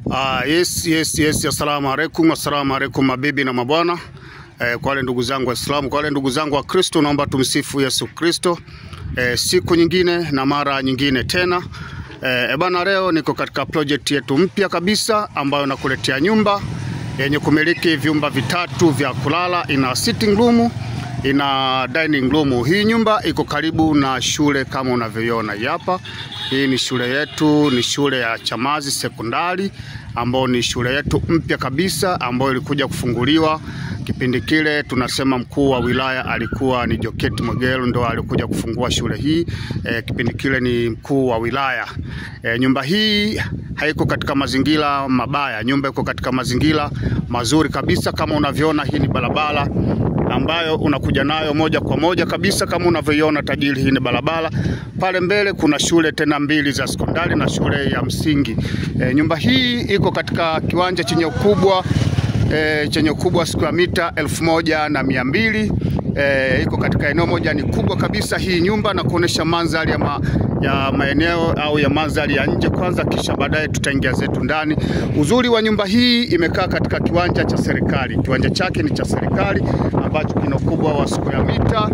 Yes, assalamu alaikum mabibi na mabwana. Kwa wale ndugu zangu Waislamu, kwa wale ndugu zangu wa Kristo, naomba tumsifu Yesu Kristo. Siku nyingine na mara nyingine tena. Bana, leo niko katika project yetu mpya kabisa ambayo nakuletea nyumba yenye kumiliki vyumba vitatu vya kulala, ina sitting room, ina dining room. Hii nyumba iko karibu na shule kama unavyoiona hapa. Hii ni shule yetu, ni shule ya Chamazi Sekondari, ambayo ni shule yetu mpya kabisa ambayo ilikuja kufunguliwa kipindi kile. Tunasema mkuu wa wilaya alikuwa ni Joketi Mwegelo, ndo alikuja kufungua shule hii. Kipindi kile ni mkuu wa wilaya. Nyumba hii haiko katika mazingira mabaya, nyumba iko katika mazingira mazuri kabisa. Kama unavyoona, hii ni barabara ambayo unakuja nayo moja kwa moja kabisa. Kama unavyoiona tajiri, hii ni barabara. Pale mbele kuna shule tena mbili za sekondari na shule ya msingi. Nyumba hii iko katika kiwanja chenye ukubwa square mita 1200. Iko katika eneo moja, ni kubwa kabisa hii nyumba, na kuonesha mandhari ya maeneo au ya mandhari ya nje kwanza, kisha baadaye tutaingia zetu ndani. Uzuri wa nyumba hii, imekaa katika kiwanja cha serikali. Kiwanja chake ni cha serikali ambacho kina ukubwa wa square mita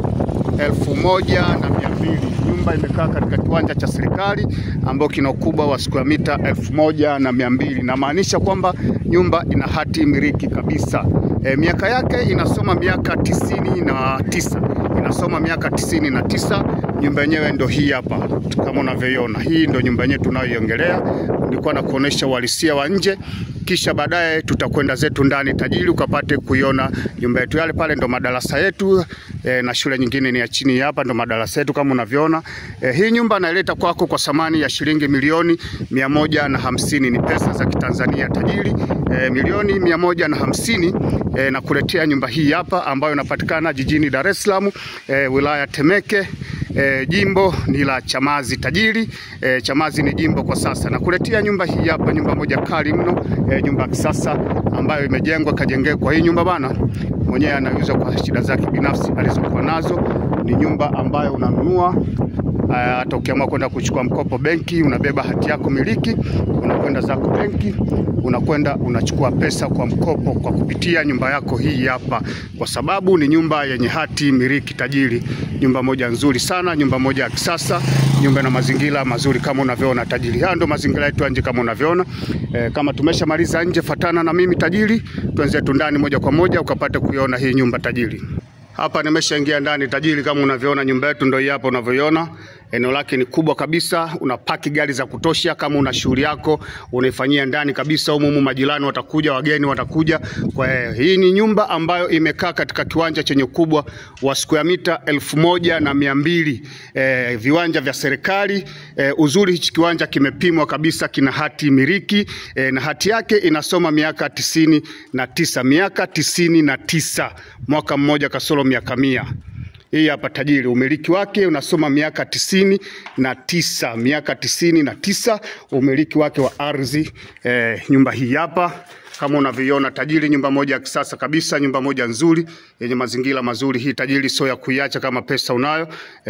1200. Nyumba imekaa katika kiwanja cha serikali ambao kina ukubwa wa square mita 1200. Na maanisha kwamba nyumba ina hati miliki kabisa. Miaka yake inasoma miaka 99. Inasoma miaka 99. Nyumba yenyewe ndio hii hapa kama unavyoiona. Hii ndio nyumba yenyewe tunayoiongelea. Nilikuwa na kuonesha uhalisia wa nje, kisha baadaye tutakwenda zetu ndani tajiri ukapate kuiona nyumba yetu. Yale pale ndo madarasa yetu, na shule nyingine ni ya chini hapa, ndo madarasa yetu kama unavyoona. Hii nyumba naileta kwako kwa thamani ya shilingi milioni 150. Ni pesa za Kitanzania tajiri. Milioni 150 na kuletea nyumba hii hapa ambayo inapatikana jijini Dar es Salaam, wilaya Temeke. Jimbo ni la Chamazi tajiri. Chamazi ni jimbo kwa sasa. Na kuletea nyumba hii hapa, nyumba moja kali mno, nyumba ya kisasa ambayo imejengwa kwa hii nyumba bana, mwenyewe anauza kwa shida zake binafsi alizokuwa nazo. Ni nyumba ambayo unanunua, hata ukiamua kwenda kuchukua mkopo benki, unabeba hati yako miliki, unakwenda zako benki, unakwenda unachukua pesa kwa mkopo kwa kupitia nyumba yako hii hapa, kwa sababu ni nyumba yenye hati miliki tajiri. Nyumba moja nzuri sana, nyumba moja ya kisasa, nyumba na mazingira mazuri kama unavyoona tajiri. Haya ndo mazingira yetu nje kama unavyoona. Kama tumeshamaliza nje, fatana na mimi tajiri, tuanze tu ndani moja kwa moja ukapate kuiona hii nyumba tajiri. Hapa nimeshaingia ndani tajiri, kama unavyoona nyumba yetu ndio hii hapa unavyoiona. Eneo lake ni kubwa kabisa, unapaki gari za kutosha. Kama una shughuli yako unaifanyia ndani kabisa, humu majirani watakuja, wageni watakuja. Kwa hii ni nyumba ambayo imekaa katika kiwanja chenye ukubwa wa square mita 1200. Viwanja vya serikali. Uzuri hichi kiwanja kimepimwa kabisa, kina hati miliki, na hati yake inasoma miaka 99. Miaka 99, mwaka mmoja kasoro miaka 100. Hii hapa tajiri, umiliki wake unasoma miaka 99. Miaka 99 umiliki wake wa ardhi. Nyumba hii hapa kama unavyoiona tajiri, nyumba moja ya kisasa kabisa, nyumba moja nzuri yenye mazingira mazuri. Hii tajiri sio ya kuiacha kama pesa unayo.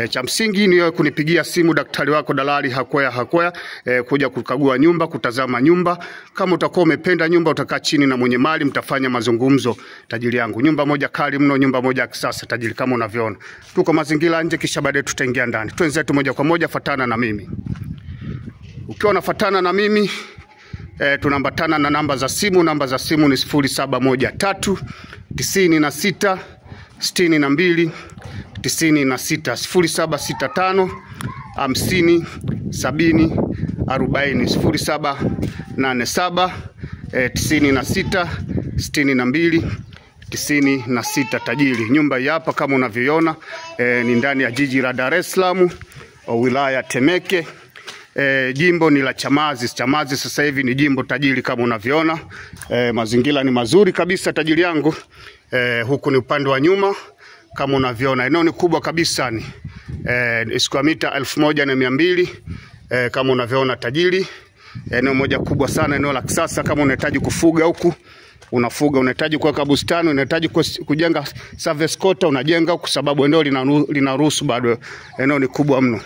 Cha msingi ni wewe kunipigia simu, daktari wako dalali Hakwea, kuja kukagua nyumba, kutazama nyumba. Kama utakuwa umependa nyumba, utakaa chini na mwenye mali, mtafanya mazungumzo tajiri yangu. Nyumba moja kali mno, nyumba moja ya kisasa tajiri kama unavyoona. Tuko mazingira nje, kisha baadaye tutaingia ndani. Twenzetu moja kwa moja, fatana na mimi. Ukiwa unafatana na mimi, tunambatana na namba za simu. Namba za simu ni 0713 96 62 96, 0765 50 70 40, 0787 96 62 96 tajiri. Nyumba hii hapa kama unavyoiona, ni ndani ya jiji la Dar es Salaam, wilaya Temeke. Jimbo ni la Chamazi. Chamazi sasa hivi ni jimbo tajiri kama unavyoona. Mazingira ni mazuri kabisa tajiri yangu. Huku ni upande wa nyuma kama unavyoona. Eneo ni kubwa kabisa, ni square mita 1200. Kama unavyoona tajiri. Eneo moja kubwa sana, eneo la kisasa. Kama unahitaji kufuga huku unafuga, unahitaji kuweka bustani, unahitaji kujenga service quarter unajenga huku, sababu eneo linaruhusu bado. Eneo ni kubwa mno.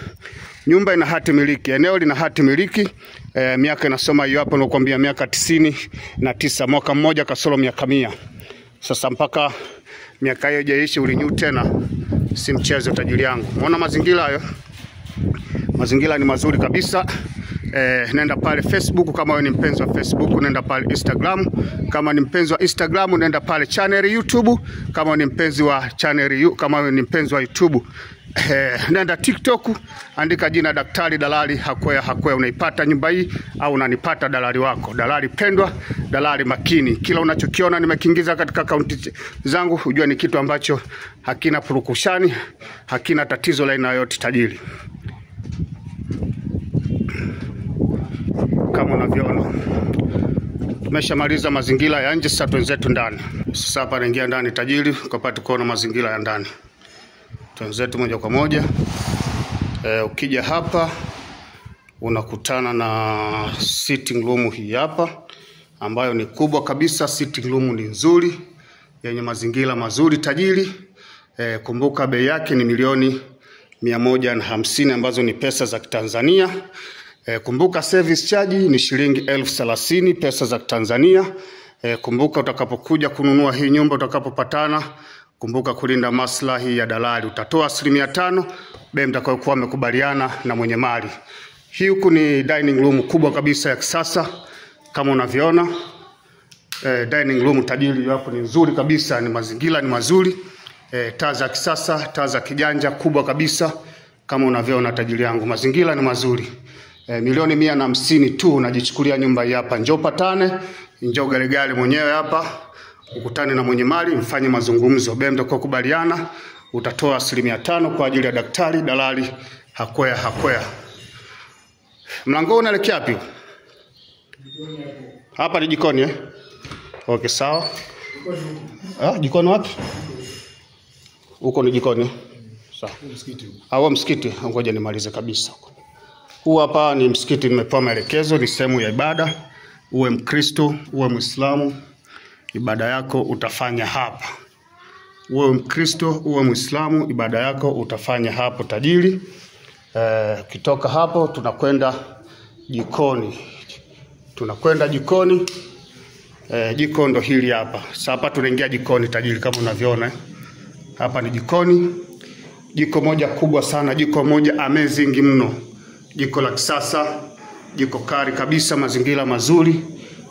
Nyumba ina hati miliki, eneo lina hati miliki. Miaka inasoma hiyo hapo nakwambia, miaka 99, mwaka mmoja kasoro miaka 100. Sasa mpaka miaka hiyo haijaisha ulinyu tena, si mchezo tajiri yangu. Unaona mazingira hayo? Mazingira ni mazuri kabisa. Nenda pale Facebook kama wewe ni mpenzi wa Facebook, nenda pale Instagram kama ni mpenzi wa Instagram, nenda pale channel YouTube kama ni mpenzi wa channel, kama wewe ni mpenzi wa YouTube. Nenda TikTok, andika jina Daktari Dalali Hakwea, unaipata nyumba hii, au unanipata dalali wako, dalali pendwa, dalali makini. Kila unachokiona nimekiingiza katika akaunti zangu, unajua ni kitu ambacho hakina purukushani, hakina tatizo la aina yoyote tajiri. Kama unavyoona tumeshamaliza mazingira ya nje, sasa twenzetu ndani. Sasa hapa naingia ndani tajiri, ukapata kuona mazingira ya ndani. Twenzetu moja kwa moja. Ukija hapa unakutana na sitting room hii hapa, ambayo ni kubwa kabisa. Sitting room ni nzuri, yenye mazingira mazuri tajiri. Kumbuka bei yake ni milioni 150 ambazo ni pesa za Tanzania. Kumbuka service charge ni shilingi 30,000 pesa za Tanzania. Kumbuka utakapokuja kununua hii nyumba, utakapopatana, kumbuka kulinda maslahi ya dalali. Utatoa 5% bei mtakayokuwa mmekubaliana na mwenye mali. Hii huku ni dining room kubwa kabisa ya kisasa kama unavyoona. Dining room tajiri hapo ni nzuri kabisa, ni mazingira ni mazuri. Taa za kisasa, taa za kijanja kubwa kabisa kama unavyoona tajiri yangu. Mazingira ni mazuri. Milioni 150 tu unajichukulia nyumba hii hapa. Njoo patane, njoo gale mwenyewe hapa, ukutane na mwenye mali, mfanye mazungumzo. Bei mtakubaliana, utatoa 5% kwa ajili ya Daktari Dalali Hakwea. Mlango unaelekea wapi? Hapa ni jikoni Okay, sawa. Jikoni wapi? Huko ni jikoni. Sawa. Msikiti. Msikiti. Ngoja nimalize kabisa. Huu hapa ni msikiti, nimepewa maelekezo, ni sehemu ya ibada. Uwe Mkristo, uwe Muislamu, ibada yako utafanya hapa. Uwe Mkristo, uwe Muislamu, ibada yako utafanya hapo tajiri. Kitoka hapo tunakwenda jikoni. Jiko ndo hili hapa. Sasa hapa tunaingia jikoni tajiri kama unavyoona. Hapa ni jikoni. Jiko moja kubwa sana, jiko moja amazing mno. Jiko la kisasa, jiko kari kabisa, mazingira mazuri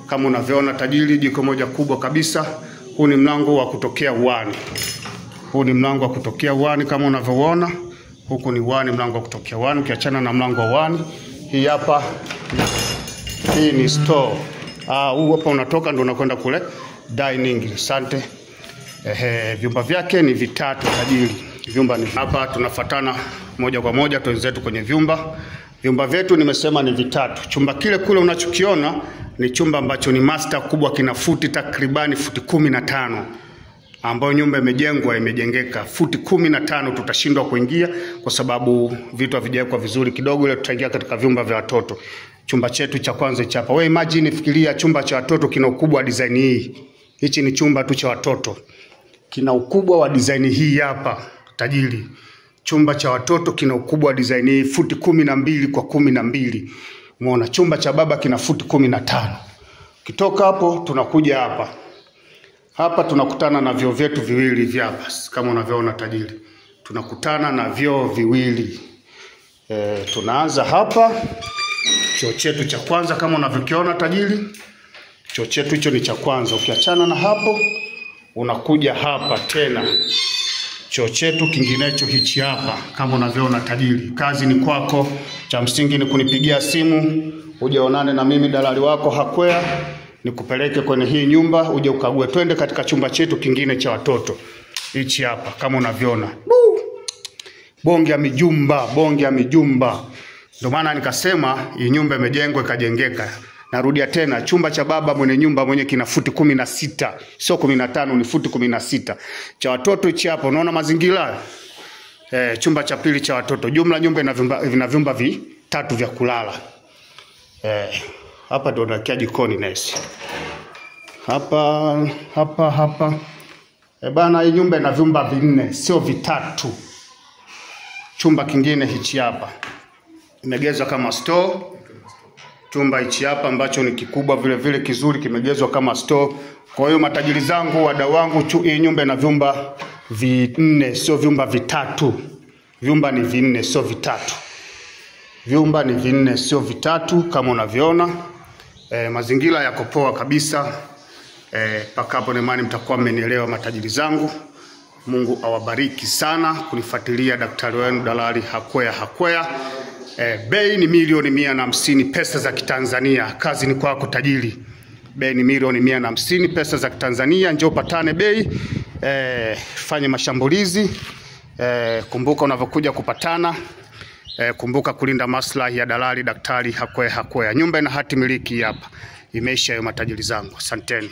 kama unavyoona tajiri, jiko moja kubwa kabisa. Huu ni mlango wa kutokea uani. Kama unavyoona. Huku ni uani, mlango wa kutokea uani. Ukiachana na mlango wa uani, hii hapa hii ni store. Huu hapa unatoka ndio unakwenda kule dining. Asante. Vyumba vyake ni 3 tajiri. Vyumba ni hapa, tunafuatana moja kwa moja twenzetu kwenye vyumba. Vyumba vyetu nimesema ni 3. Chumba kile kule unachokiona ni chumba ambacho ni master kubwa, kina futi takribani futi 15. Ambayo nyumba imejengeka futi 15. Tutashindwa kuingia kwa sababu vitu havijawekwa vizuri kidogo, ile tutaingia katika vyumba vya watoto. Chumba chetu cha kwanza hichi hapa. Wewe imagine, fikiria chumba cha watoto kina ukubwa wa design hii. Hichi ni chumba tu cha watoto. Kina ukubwa wa design hii hapa tajiri. Chumba cha watoto kina ukubwa wa design hii futi 12 kwa 12. Umeona, chumba cha baba kina futi 15. Kitoka hapo tunakuja hapa. Hapa tunakutana na vyoo vyetu viwili vya hapa. Kama unavyoona tajiri, tunakutana na vyoo viwili. Tunaanza hapa. Choo chetu cha kwanza kama unavyokiona tajiri. Choo chetu hicho ni cha kwanza. Ukiachana na hapo, unakuja hapa tena. Choo chetu kinginecho hichi hapa kama unavyoona tajiri. Kazi ni kwako. Cha msingi ni kunipigia simu, uje onane na mimi dalali wako Hakwea, nikupeleke kwenye hii nyumba, uje ukague. Twende katika chumba chetu kingine cha watoto. Hichi hapa kama unavyoona. Bonge ya mijumba. Ndio maana nikasema hii nyumba imejengwa ikajengeka. Narudia tena, chumba cha baba mwenye nyumba mwenye kina futi 16, sio 15, ni futi 16. Cha watoto hichi hapa, unaona mazingira? Chumba cha pili cha watoto. Jumla nyumba ina vyumba 3 vya kulala. Hapa ndo nakia jikoni nesi. Hapa. Bana, hii nyumba ina vyumba 4, sio 3. Chumba kingine hichi hapa imegezwa kama store. Chumba hichi hapa ambacho ni kikubwa vile vile kizuri kimegezwa kama store. Kwa hiyo matajiri zangu, wadau wangu, hii nyumba ina vyumba 4, sio vyumba 3. Vyumba ni 4 sio 3. Vyumba ni 4 sio 3 kama unavyoona. Mazingira yako poa kabisa. Paka hapo nemani mtakuwa mmenielewa matajiri zangu. Mungu awabariki sana kunifuatilia daktari wenu Dalali Hakwea. Bei ni milioni 150 pesa za Kitanzania. Kazi ni kwako tajiri. Bei ni milioni 150 pesa za Kitanzania. Njoo patane bei. Fanye mashambulizi. Kumbuka unavyokuja kupatana. Kumbuka kulinda maslahi ya Dalali Daktari Hakwea. Nyumba ina hati miliki hapa. Imeisha hiyo matajiri zangu. Asanteni.